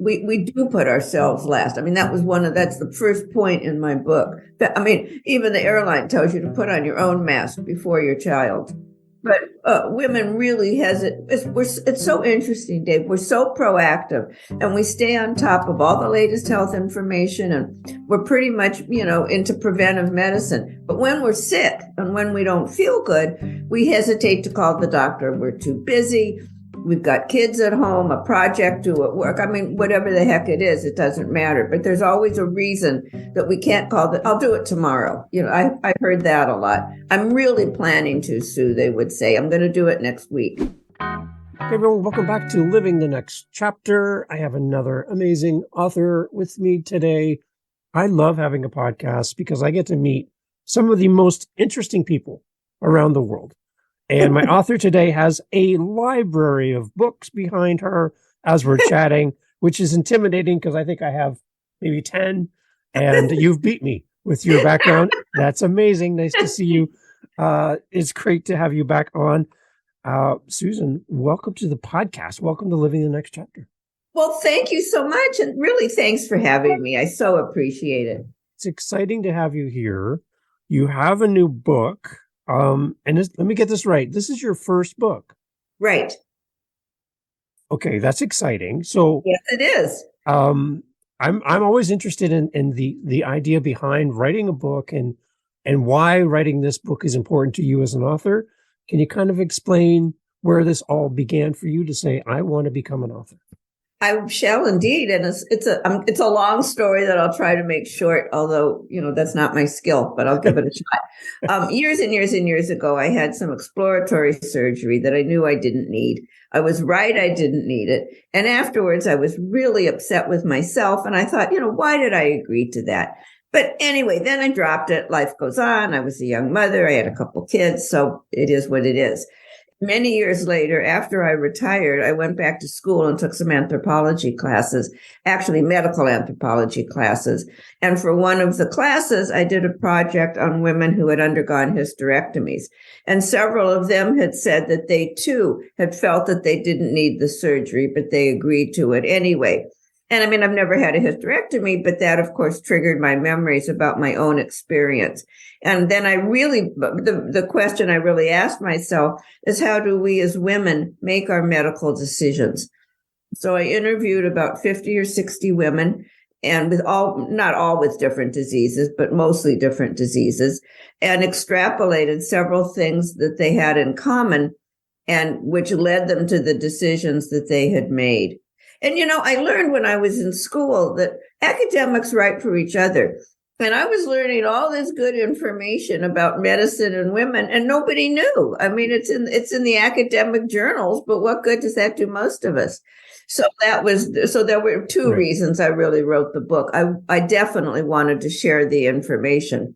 we do put ourselves last. I mean, that's the first point in my book. I mean, even the airline tells you to put on your own mask before your child. But women really it's so interesting, Dave. We're so proactive and we stay on top of all the latest health information, and we're pretty much, into preventive medicine. But when we're sick and when we don't feel good, we hesitate to call the doctor. We're too busy. We've got kids at home, a project due at work. I mean, whatever the heck it is, it doesn't matter. But there's always a reason that we can't call I'll do it tomorrow. I've heard that a lot. I'm really planning to, Sue, they would say. I'm going to do it next week. Okay, everyone, welcome back to Living the Next Chapter. I have another amazing author with me today. I love having a podcast because I get to meet some of the most interesting people around the world. And my author today has a library of books behind her as we're chatting, which is intimidating because I think I have maybe 10, and you've beat me with your background. That's amazing. Nice to see you. It's great to have you back on. Susan, welcome to the podcast. Welcome to Living the Next Chapter. Well, thank you so much. And really, thanks for having me. I so appreciate it. It's exciting to have you here. You have a new book. Let me get this right. This is your first book. Right. Okay, that's exciting. So yes, it is. I'm always interested in the idea behind writing a book and why writing this book is important to you as an author. Can you kind of explain where this all began for you to say, I want to become an author? I shall indeed. And it's a long story that I'll try to make short, although, that's not my skill, but I'll give it a shot. Years and years and years ago, I had some exploratory surgery that I knew I didn't need. I was right. I didn't need it. And afterwards, I was really upset with myself. And I thought, why did I agree to that? But anyway, then I dropped it. Life goes on. I was a young mother. I had a couple kids. So it is what it is. Many years later, after I retired, I went back to school and took some anthropology classes, actually medical anthropology classes. And for one of the classes, I did a project on women who had undergone hysterectomies. And several of them had said that they too had felt that they didn't need the surgery, but they agreed to it anyway. And I mean, I've never had a hysterectomy, but that, of course, triggered my memories about my own experience. And then the question I really asked myself is, how do we as women make our medical decisions? So I interviewed about 50 or 60 women, and not all with different diseases, but mostly different diseases, and extrapolated several things that they had in common, and which led them to the decisions that they had made. And, I learned when I was in school that academics write for each other. And I was learning all this good information about medicine and women, and nobody knew. I mean, it's in the academic journals, but what good does that do most of us? So there were two reasons I really wrote the book. I definitely wanted to share the information.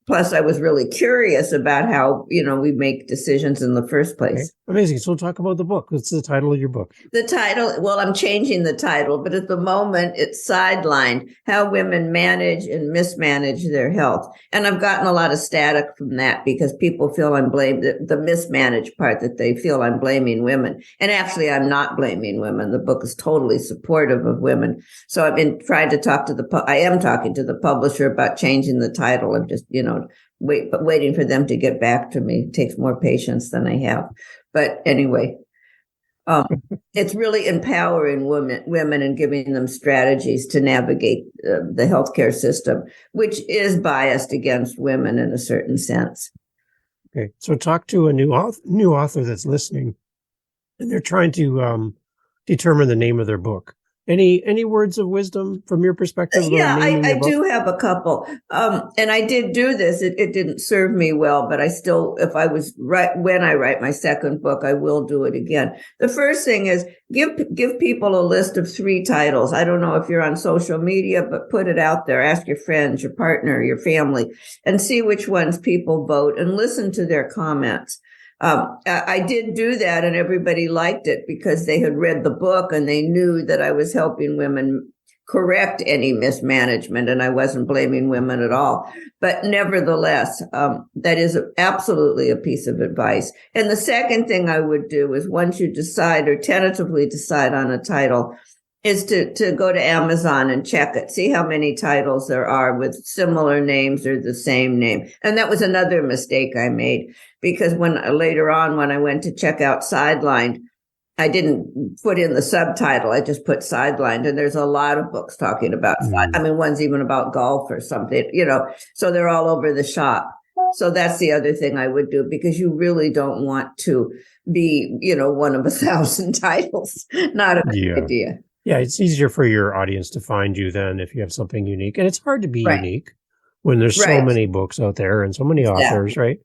Plus, I was really curious about how, we make decisions in the first place. Okay. Amazing. So talk about the book. What's the title of your book? The title, well, I'm changing the title, but at the moment it's Sidelined, How Women Manage and Mismanage Their Health. And I've gotten a lot of static from that because people feel I'm blamed, the mismanaged part, that they feel I'm blaming women. And actually, I'm not blaming women. The book is totally supportive of women. So I've been trying to I am talking to the publisher about changing the title. I'm just, waiting for them to get back to me. It takes more patience than I have. But anyway, it's really empowering women and giving them strategies to navigate the healthcare system, which is biased against women in a certain sense. Okay, so talk to a new author that's listening, and they're trying to determine the name of their book. Any words of wisdom from your perspective? Yeah, I do have a couple. And I did do this. It didn't serve me well, but I still, when I write my second book, I will do it again. The first thing is give people a list of 3 titles. I don't know if you're on social media, but put it out there. Ask your friends, your partner, your family, and see which ones people vote and listen to their comments. I did do that, and everybody liked it because they had read the book and they knew that I was helping women correct any mismanagement, and I wasn't blaming women at all. But nevertheless, that is absolutely a piece of advice. And the second thing I would do is, once you decide or tentatively decide on a title, is to go to Amazon and check it, see how many titles there are with similar names or the same name. And that was another mistake I made, because later on, when I went to check out Sidelined, I didn't put in the subtitle. I just put Sidelined, and there's a lot of books talking about, one's even about golf or something, so they're all over the shop. So that's the other thing I would do, because you really don't want to be, one of 1,000 titles. Not a good idea. Yeah, it's easier for your audience to find you then if you have something unique. And it's hard to be unique when there's so many books out there and so many authors, right?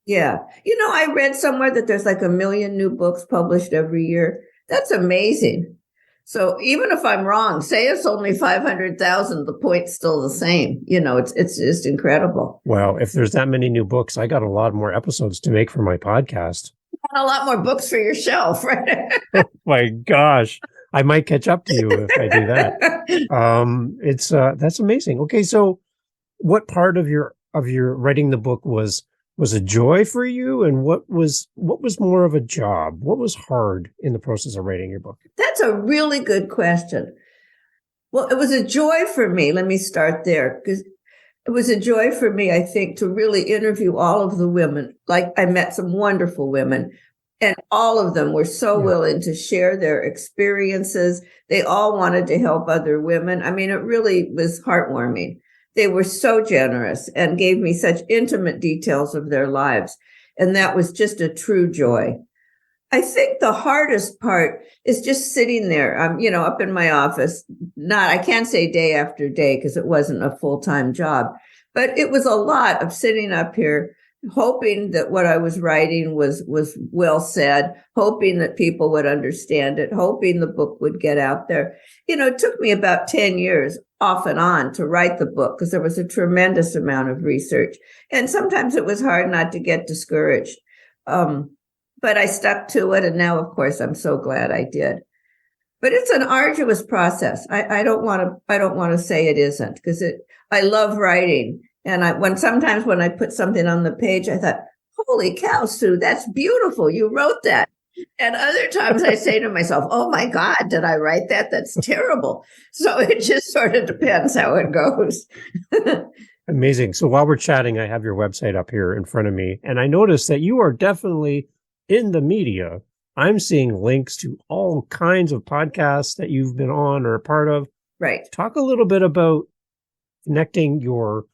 Yeah. I read somewhere that there's like 1 million new books published every year. That's amazing. So even if I'm wrong, say it's only 500,000, the point's still the same. It's just incredible. Well, if there's that many new books, I got a lot more episodes to make for my podcast. And a lot more books for your shelf, right? Oh my gosh. I might catch up to you if I do that. That's amazing. Okay. So what part of your writing the book was a joy for you, and what was more of a job? What was hard in the process of writing your book? That's a really good question. Well, it was a joy for me. Let me start there, because it was a joy for me, I think, to really interview all of the women. Like, I met some wonderful women, and all of them were so willing to share their experiences. They all wanted to help other women. I mean, it really was heartwarming. They were so generous and gave me such intimate details of their lives. And that was just a true joy. I think the hardest part is just sitting there, up in my office. I can't say day after day, because it wasn't a full-time job, but it was a lot of sitting up here, hoping that what I was writing was well said, hoping that people would understand it, hoping the book would get out there. It took me about 10 years off and on to write the book, because there was a tremendous amount of research. And sometimes it was hard not to get discouraged. But I stuck to it. And now, of course, I'm so glad I did. But it's an arduous process. I don't want to say it isn't, because I love writing. And sometimes when I put something on the page, I thought, holy cow, Sue, that's beautiful. You wrote that. And other times I say to myself, oh my God, did I write that? That's terrible. So it just sort of depends how it goes. Amazing. So while we're chatting, I have your website up here in front of me, and I noticed that you are definitely in the media. I'm seeing links to all kinds of podcasts that you've been on or a part of. Right. Talk a little bit about connecting your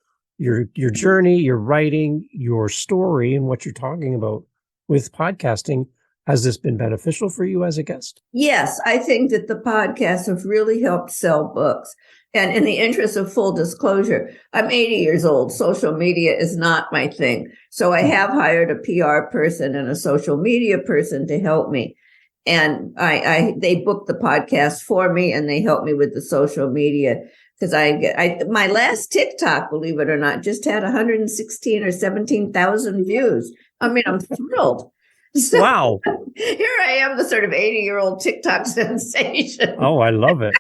journey, your writing, your story, and what you're talking about with podcasting. Has this been beneficial for you as a guest? Yes, I think that the podcasts have really helped sell books. And in the interest of full disclosure, I'm 80 years old. Social media is not my thing. So I have hired a PR person and a social media person to help me. And they book the podcast for me, and they help me with the social media. Because my last TikTok, believe it or not, just had 116 or 17,000 views. I mean, I'm thrilled. So, wow. Here I am, the sort of 80-year-old TikTok sensation. Oh, I love it.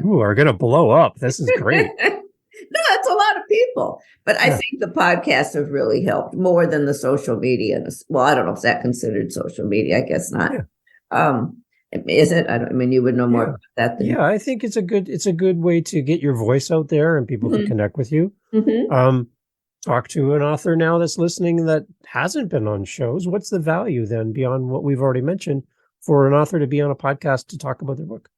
You are going to blow up. This is great. No, that's a lot of people. But I think the podcasts have really helped more than the social media. Well, I don't know if that's considered social media. I guess not. Yeah. Is it? You would know more about that than me. I think it's a good way to get your voice out there, and people can connect with you. Mm-hmm. Talk to an author now that's listening that hasn't been on shows. What's the value then, beyond what we've already mentioned, for an author to be on a podcast to talk about their book?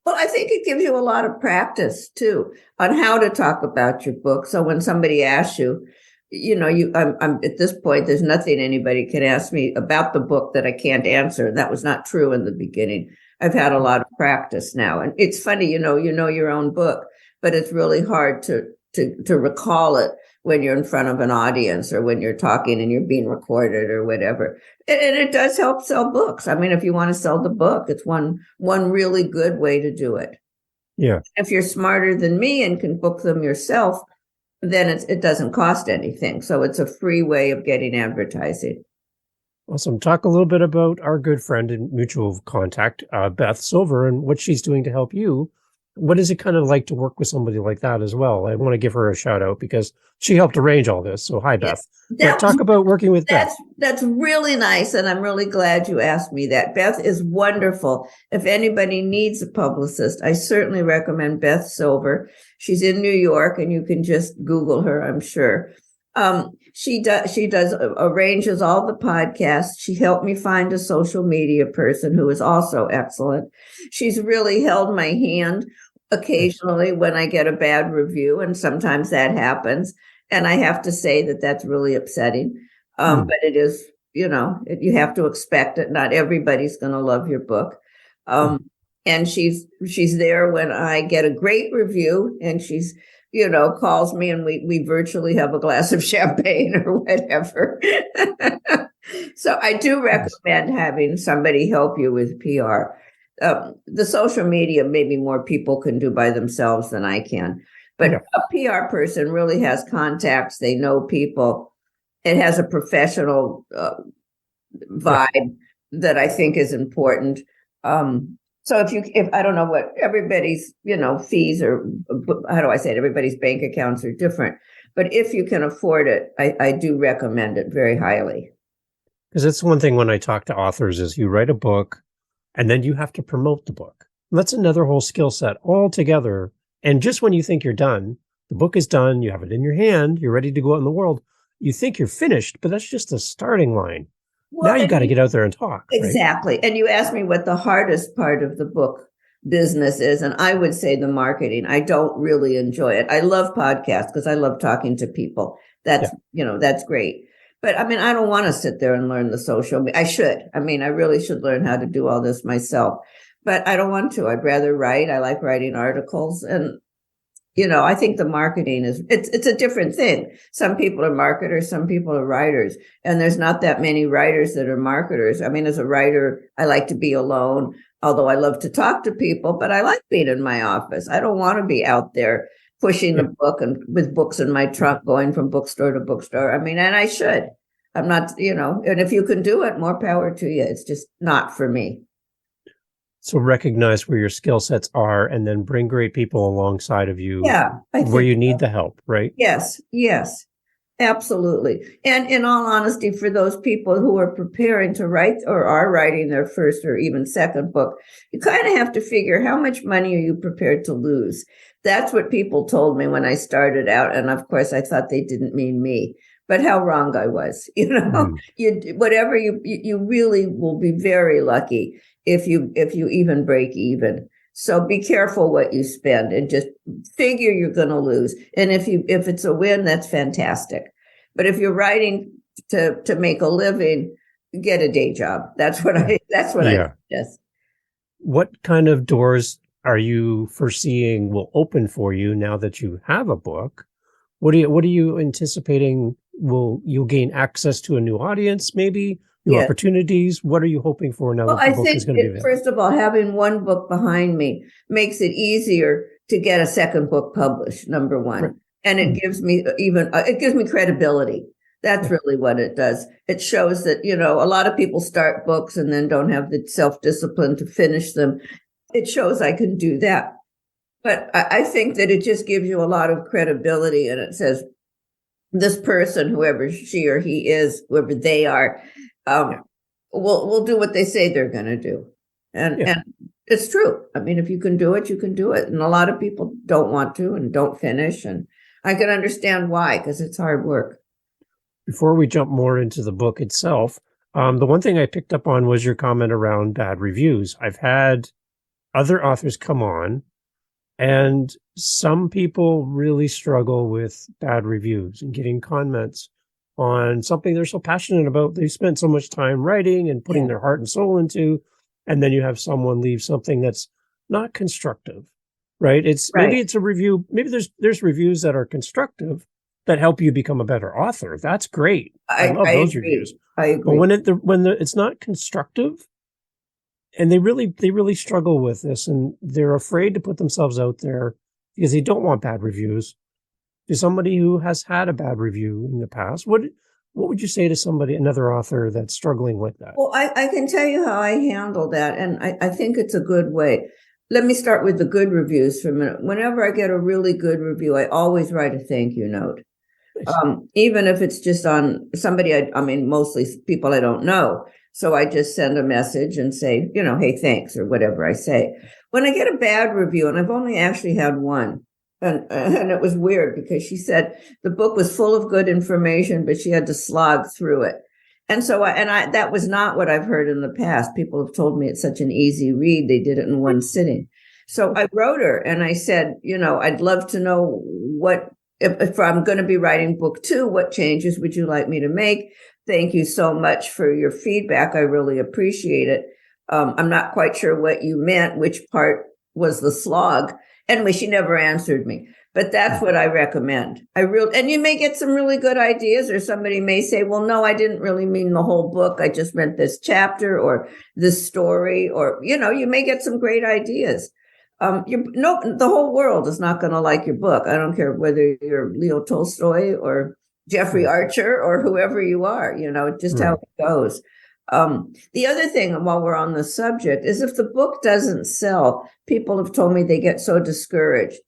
Well, I think it gives you a lot of practice too on how to talk about your book. So when somebody asks you, I'm at this point, there's nothing anybody can ask me about the book that I can't answer. That was not true in the beginning. I've had a lot of practice now. And it's funny, you know your own book, but it's really hard to recall it when you're in front of an audience, or when you're talking and you're being recorded or whatever. And it does help sell books. I mean, if you want to sell the book, it's one really good way to do it. Yeah. If you're smarter than me and can book them yourself, then it doesn't cost anything. So it's a free way of getting advertising. Awesome. Talk a little bit about our good friend and mutual contact, Beth Silver, and what she's doing to help you What is it kind of like to work with somebody like that as well? I want to give her a shout out because she helped arrange all this. So hi, Beth. But talk about working with Beth. That's really nice, and I'm really glad you asked me that. Beth is wonderful. If anybody needs a publicist, I certainly recommend Beth Silver. She's in New York, and you can just Google her, I'm sure. She does arranges all the podcasts. She helped me find a social media person who is also excellent. She's really held my hand occasionally when I get a bad review, and sometimes that happens. And I have to say that that's really upsetting. But it is, you have to expect it. Not everybody's going to love your book. And she's there when I get a great review, and she's, calls me, and we virtually have a glass of champagne or whatever. So I do recommend having somebody help you with PR. The social media, maybe more people can do by themselves than I can. But a PR person really has contacts. They know people. It has a professional vibe that I think is important. So if I don't know what everybody's, fees or how do I say it? Everybody's bank accounts are different. But if you can afford it, I do recommend it very highly. Because it's one thing when I talk to authors is you write a book and then you have to promote the book. That's another whole skill set altogether. And just when you think you're done, the book is done, you have it in your hand, you're ready to go out in the world. You think you're finished, but that's just the starting line. Well, now you got to get out there and talk. Exactly. Right? And you asked me what the hardest part of the book business is. And I would say the marketing. I don't really enjoy it. I love podcasts because I love talking to people. That's great. But I mean, I don't want to sit there and learn the social. I should. I mean, I really should learn how to do all this myself. But I don't want to. I'd rather write. I like writing articles. And, I think the marketing it's a different thing. Some people are marketers, some people are writers. And there's not that many writers that are marketers. I mean, as a writer, I like to be alone, although I love to talk to people, but I like being in my office. I don't want to be out there pushing the book and with books in my trunk, going from bookstore to bookstore. I mean, and I should. I'm not, and if you can do it, more power to you. It's just not for me. So recognize where your skill sets are and then bring great people alongside of you where you need the help, right? Yes, absolutely. And in all honesty, for those people who are preparing to write or are writing their first or even second book, you kind of have to figure how much money are you prepared to lose? That's what people told me when I started out. And of course, I thought they didn't mean me. But how wrong I was, you really will be very lucky if you even break even. So be careful what you spend and just figure you're going to lose. And if it's a win, that's fantastic. But if you're writing to make a living, get a day job. That's what I suggest. What kind of doors are you foreseeing will open for you now that you have a book? What are you anticipating? You'll gain access to a new audience, maybe new opportunities? What are you hoping for now that the book is going to be available? First of all, having one book behind me makes it easier to get a second book published, number one. Right. And it gives me credibility. That's really what it does. It shows that, a lot of people start books and then don't have the self-discipline to finish them. It shows I can do that. But I think that it just gives you a lot of credibility, and it says this person, whoever she or he is, whoever they are, will do what they say they're going to do. And it's true. I mean, if you can do it, you can do it. And a lot of people don't want to and don't finish. And I can understand why, because it's hard work. Before we jump more into the book itself, the one thing I picked up on was your comment around bad reviews. I've had other authors come on, and some people really struggle with bad reviews and getting comments on something they're so passionate about. They spent so much time writing and putting their heart and soul into, and then you have someone leave something that's not constructive, right? Maybe it's a review. Maybe there's reviews that are constructive that help you become a better author. That's great. I love those reviews. I agree. But when it's not constructive, and they really struggle with this, and they're afraid to put themselves out there because they don't want bad reviews. To somebody who has had a bad review in the past, what would you say to another author that's struggling with that? Well, I can tell you how I handle that, and I think it's a good way. let me start with the good reviews for a minute. Whenever I get a really good review, I always write a thank you note. Nice. Even if it's just on somebody, I mean, mostly people I don't know. So I just send a message and say, hey, thanks, or whatever I say. When I get a bad review, and I've only actually had one, and it was weird because she said the book was full of good information, but she had to slog through it. And so that was not what I've heard in the past. People have told me it's such an easy read. They did it in one sitting. So I wrote her and I said, I'd love to know what, if I'm going to be writing book 2, what changes would you like me to make? Thank you so much for your feedback. I really appreciate it. I'm not quite sure what you meant, which part was the slog. Anyway, she never answered me, but that's what I recommend. And you may get some really good ideas, or somebody may say, well, no, I didn't really mean the whole book. I just meant this chapter or this story, or, you may get some great ideas. The whole world is not going to like your book. I don't care whether you're Leo Tolstoy or Jeffrey Archer or whoever you are, just how it goes. The other thing, while we're on the subject, is if the book doesn't sell, people have told me they get so discouraged.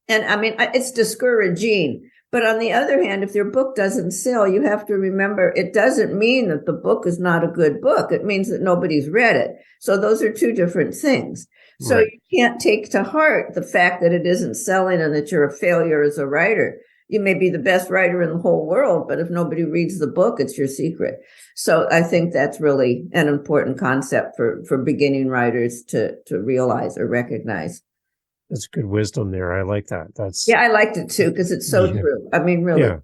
And I mean, it's discouraging. But on the other hand, if your book doesn't sell, you have to remember it doesn't mean that the book is not a good book. It means that nobody's read it. So those are two different things. So you can't take to heart the fact that it isn't selling and that you're a failure as a writer. You may be the best writer in the whole world, but if nobody reads the book, it's your secret. So I think that's really an important concept for beginning writers to realize or recognize. That's good wisdom there. I like that. I liked it too, because it's so true. I mean, really. Yeah.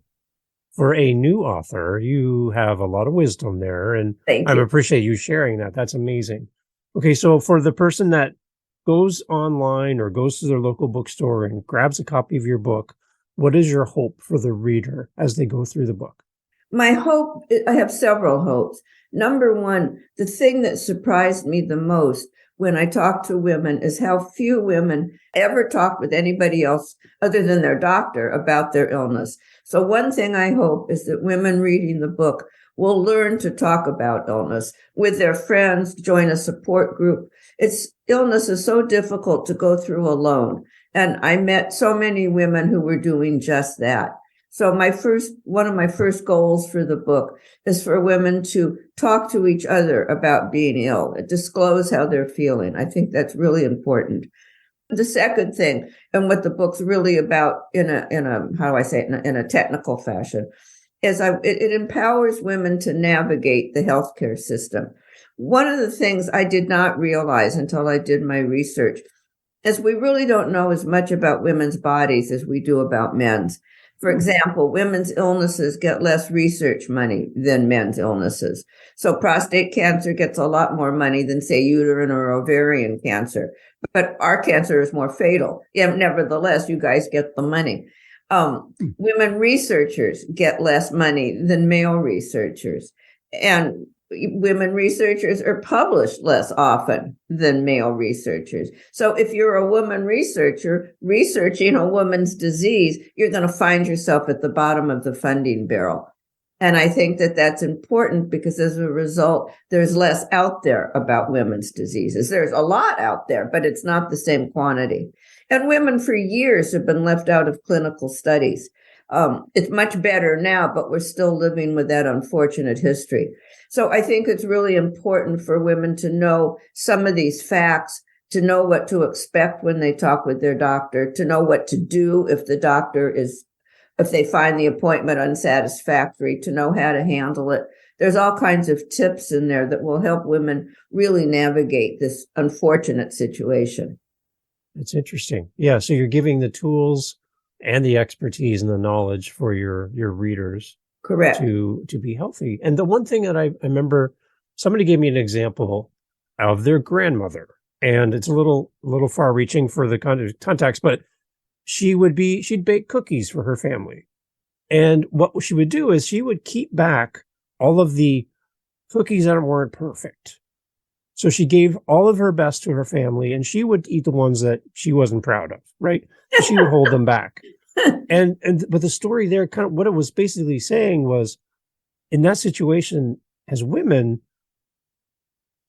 For a new author, you have a lot of wisdom there, and I appreciate you sharing that. That's amazing. Okay, so for the person that goes online or goes to their local bookstore and grabs a copy of your book, what is your hope for the reader as they go through the book? My hope, I have several hopes. Number one, the thing that surprised me the most when I talk to women is how few women ever talk with anybody else other than their doctor about their illness. So one thing I hope is that women reading the book will learn to talk about illness with their friends, join a support group. Illness is so difficult to go through alone. And I met so many women who were doing just that. So one of my first goals for the book is for women to talk to each other about being ill, disclose how they're feeling. I think that's really important. The second thing, and what the book's really about in a technical fashion, is it empowers women to navigate the healthcare system. One of the things I did not realize until I did my research is we really don't know as much about women's bodies as we do about men's. For example, women's illnesses get less research money than men's illnesses. So prostate cancer gets a lot more money than, say, uterine or ovarian cancer. But our cancer is more fatal. Yeah, nevertheless, you guys get the money. Women researchers get less money than male researchers. And women researchers are published less often than male researchers. So if you're a woman researcher researching a woman's disease, you're going to find yourself at the bottom of the funding barrel. And I think that that's important because as a result, there's less out there about women's diseases. There's a lot out there, but it's not the same quantity. And women for years have been left out of clinical studies. It's much better now, but we're still living with that unfortunate history. So I think it's really important for women to know some of these facts, to know what to expect when they talk with their doctor, to know what to do if they find the appointment unsatisfactory, to know how to handle it. There's all kinds of tips in there that will help women really navigate this unfortunate situation. It's interesting. Yeah. So you're giving the tools and the expertise and the knowledge for your readers. Correct. To be healthy. And the one thing that I remember, somebody gave me an example of their grandmother, and it's a little far reaching for the context, but she'd bake cookies for her family. And what she would do is she would keep back all of the cookies that weren't perfect. So she gave all of her best to her family, and she would eat the ones that she wasn't proud of, right? She would hold them back. But the story there, kind of what it was basically saying was, in that situation, as women,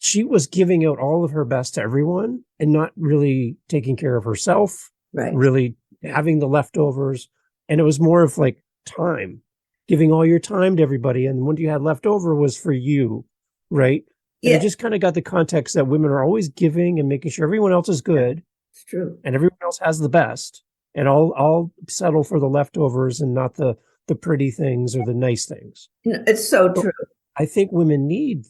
she was giving out all of her best to everyone and not really taking care of herself, Right. really having the leftovers. And it was more of like time, giving all your time to everybody. And what you had left over was for you, right? And Yeah, it just kind of got the context that women are always giving and making sure everyone else is good it's true. and everyone else has the best. And I'll settle for the leftovers and not the pretty things or the nice things. It's so true. I think women need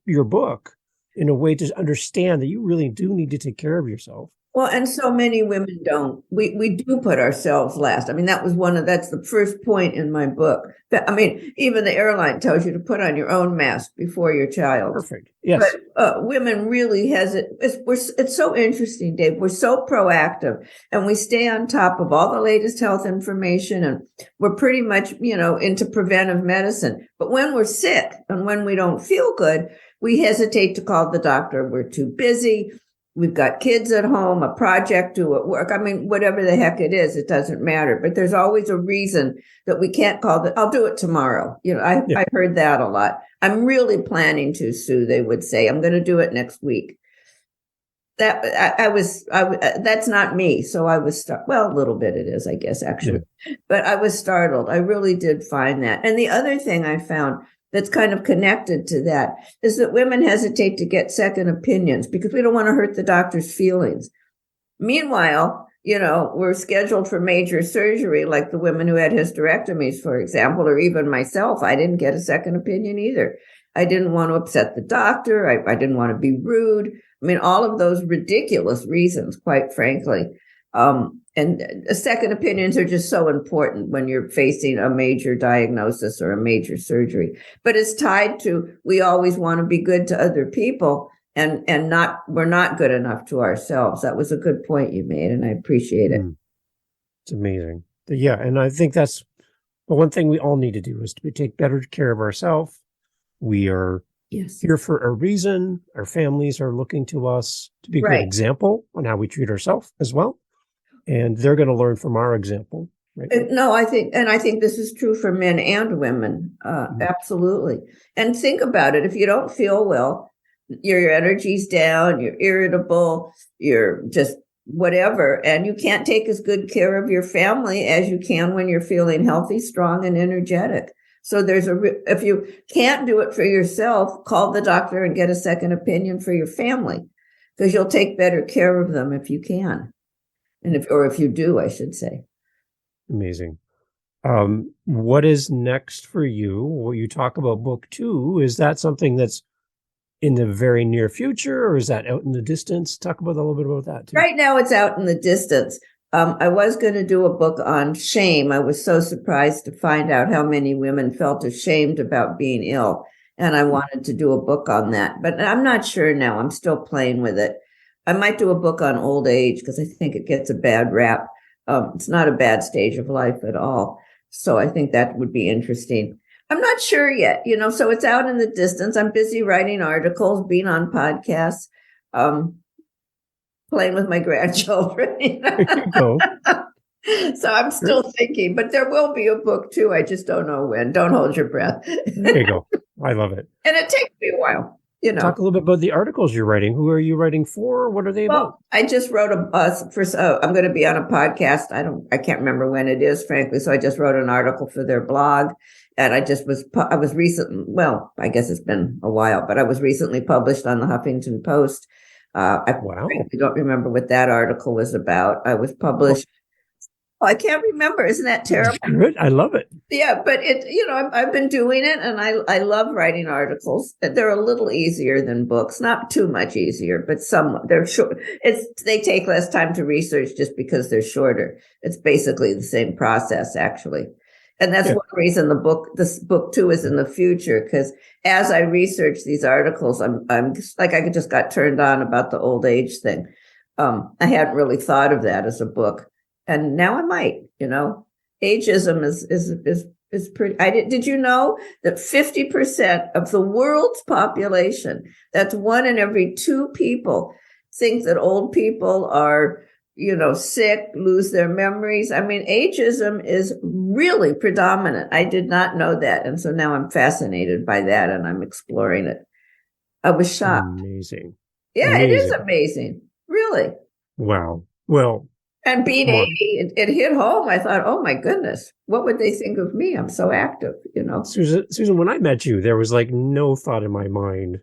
your book, in a way to understand that you really do need to take care of yourself. Well, and so many women don't. We do put ourselves last. I mean, that's the first point in my book. I mean, even the airline tells you to put on your own mask before your child. Perfect. Yes. But women really it's so interesting, Dave. We're so proactive and we stay on top of all the latest health information, and we're pretty much, into preventive medicine. But when we're sick and when we don't feel good, we hesitate to call the doctor. We're too busy. We've got kids at home, a project due at work. I mean, whatever the heck it is, it doesn't matter. But there's always a reason that we can't I'll do it tomorrow. I heard that a lot. I'm really planning to, Sue, they would say. I'm going to do it next week. That's not me. So I was, well, a little bit it is, I guess, actually. Yeah. But I was startled. I really did find that. And the other thing I found that's kind of connected to that is that women hesitate to get second opinions because we don't want to hurt the doctor's feelings. Meanwhile, we're scheduled for major surgery, like the women who had hysterectomies, for example, or even myself. I didn't get a second opinion either. I didn't want to upset the doctor. I didn't want to be rude. I mean, all of those ridiculous reasons, quite frankly. And second opinions are just so important when you're facing a major diagnosis or a major surgery. But it's tied to, we always want to be good to other people and we're not good enough to ourselves. That was a good point you made, and I appreciate it. It's amazing. Yeah, and I think that's the one thing we all need to do is to take better care of ourselves. We are here for a reason. Our families are looking to us to be a good example on how we treat ourselves as well. And they're going to learn from our example. Right? No, I think this is true for men and women. Absolutely. And think about it. If you don't feel well, your energy's down, you're irritable, you're just whatever, and you can't take as good care of your family as you can when you're feeling healthy, strong, and energetic. So if you can't do it for yourself, call the doctor and get a second opinion for your family, because you'll take better care of them if you can. And if you do, I should say. Amazing. What is next for you? Well, you talk about book 2. Is that something that's in the very near future, or is that out in the distance? Talk about a little bit about that too. Right now, it's out in the distance. I was going to do a book on shame. I was so surprised to find out how many women felt ashamed about being ill. And I wanted to do a book on that. But I'm not sure now. I'm still playing with it. I might do a book on old age because I think it gets a bad rap. It's not a bad stage of life at all. So I think that would be interesting. I'm not sure yet, so it's out in the distance. I'm busy writing articles, being on podcasts, playing with my grandchildren. There you go. So I'm still thinking, but there will be a book too. I just don't know when. Don't hold your breath. There you go. I love it. And it takes me a while. Talk a little bit about the articles you're writing. Who are you writing for? What are they about? I just wrote I'm going to be on a podcast. I can't remember when it is, frankly. So I just wrote an article for their blog, and I was recently, well, I guess it's been a while, but I was recently published on the Huffington Post. I don't remember what that article was about. I was published. I can't remember. Isn't that terrible? Good. I love it. Yeah, but I've been doing it, and I love writing articles. They're a little easier than books, not too much easier, but somewhat. They're short. They take less time to research just because they're shorter. It's basically the same process, actually. And that's one reason this book 2 is in the future, because as I research these articles, I'm like, I just got turned on about the old age thing. I hadn't really thought of that as a book. And now I might, ageism is pretty. Did you know that 50% of the world's population, that's 1 in every 2 people, think that old people are, sick, lose their memories? I mean, ageism is really predominant. I did not know that. And so now I'm fascinated by that, and I'm exploring it. I was shocked. Amazing. Yeah, it is amazing. Really. Wow. Well, and being 80, it hit home. I thought, oh my goodness, what would they think of me? I'm so active, Susan, when I met you, there was like no thought in my mind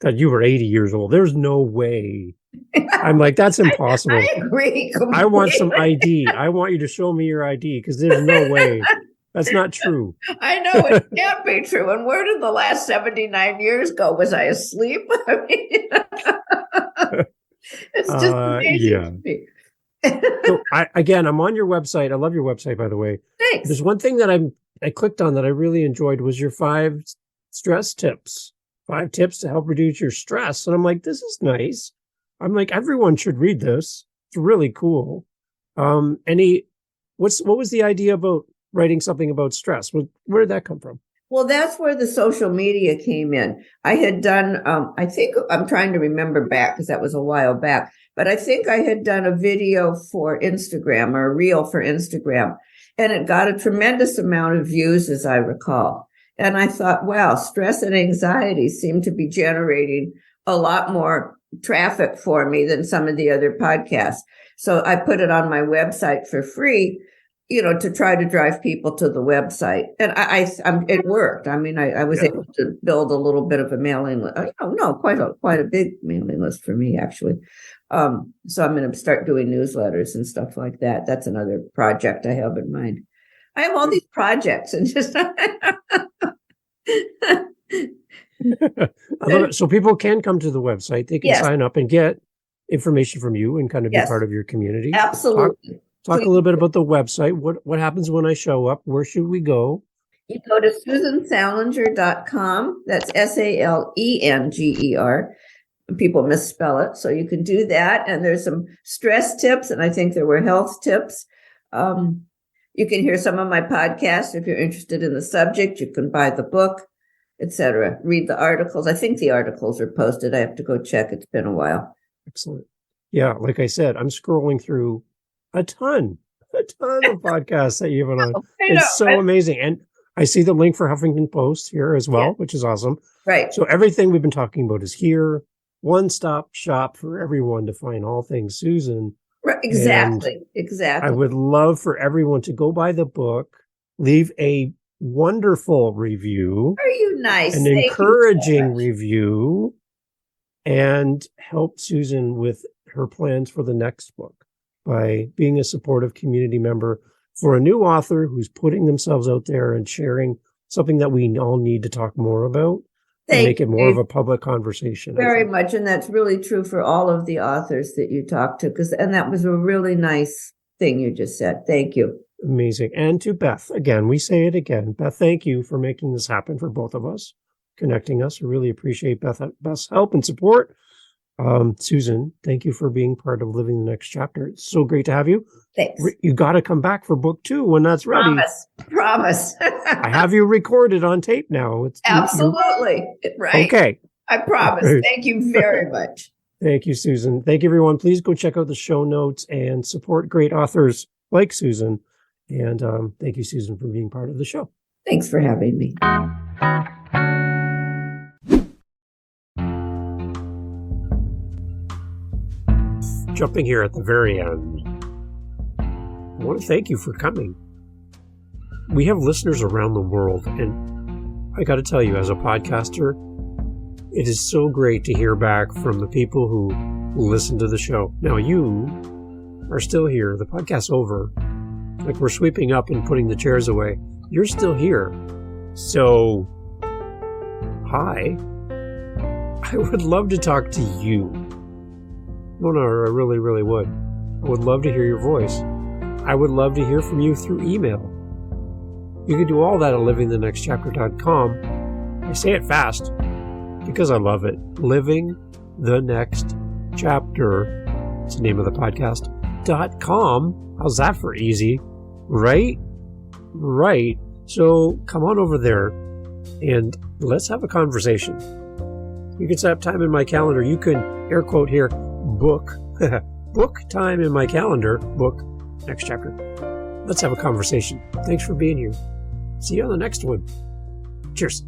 that you were 80 years old. There's no way. I'm like, that's impossible. I agree completely. I want some ID. I want you to show me your ID because there's no way. That's not true. I know it can't be true. And where did the last 79 years go? Was I asleep? I mean, it's just amazing to me. So I'm on your website. I love your website, by the way. Thanks. There's one thing that I clicked on that I really enjoyed was your 5 stress tips. 5 tips to help reduce your stress. And I'm like, this is nice. I'm like, everyone should read this. It's really cool. What was the idea about writing something about stress? Where did that come from? Well, that's where the social media came in. I had done, I think I'm trying to remember back because that was a while back, but I think I had done a video for Instagram or a reel for Instagram, and it got a tremendous amount of views, as I recall. And I thought, wow, stress and anxiety seem to be generating a lot more traffic for me than some of the other podcasts. So I put it on my website for free, to try to drive people to the website. And it worked. I mean, I was able to build a little bit of a mailing list. Quite a big mailing list for me, actually. So I'm going to start doing newsletters and stuff like that. That's another project I have in mind. I have all these projects and just... I love it. So people can come to the website. They can sign up and get information from you and kind of be part of your community. Absolutely. Talk a little bit about the website. What happens when I show up? Where should we go? You go to SusanSalenger.com. That's SALENGER. People misspell it. So you can do that. And there's some stress tips. And I think there were health tips. You can hear some of my podcasts. If you're interested in the subject, you can buy the book, etc. Read the articles. I think the articles are posted. I have to go check. It's been a while. Excellent. Yeah. Like I said, I'm scrolling through a ton of podcasts that you have on. It's so amazing. And I see the link for Huffington Post here as well, which is awesome. Right. So everything we've been talking about is here. One-stop shop for everyone to find all things Susan. Right. Exactly. I would love for everyone to go buy the book, leave a wonderful review. Are you nice? An encouraging review, and help Susan with her plans for the next book by being a supportive community member for a new author who's putting themselves out there and sharing something that we all need to talk more about and make it more of a public conversation. Very much. And that's really true for all of the authors that you talk to, and that was a really nice thing you just said. Thank you. Amazing. And to Beth, again, we say it again. Beth, thank you for making this happen for both of us, connecting us. I really appreciate Beth's help and support. Susan, thank you for being part of Living the Next Chapter. It's so great to have you. Thanks. You got to come back for book 2 when that's ready. Promise. I have you recorded on tape now. Absolutely. Right. Okay. I promise. Thank you very much. Thank you, Susan. Thank you, everyone. Please go check out the show notes and support great authors like Susan. And thank you, Susan, for being part of the show. Thanks for having me. Jumping here at the very end, I want to thank you for coming. We have listeners around the world, and I got to tell you, as a podcaster, it is so great to hear back from the people who listen to the show. Now, you are still here. The podcast's over. Like, we're sweeping up and putting the chairs away. You're still here. So, hi. I would love to talk to you. No, I really, really would. I would love to hear your voice. I would love to hear from you through email. You can do all that at livingthenextchapter.com. I say it fast because I love it. Living the Next Chapter. It's the name of the podcast. .com. How's that for easy? Right? Right. So come on over there and let's have a conversation. You can set up time in my calendar. You can, air quote here, book time in my calendar, book next chapter. Let's have a conversation. Thanks for being here. See you on the next one. Cheers.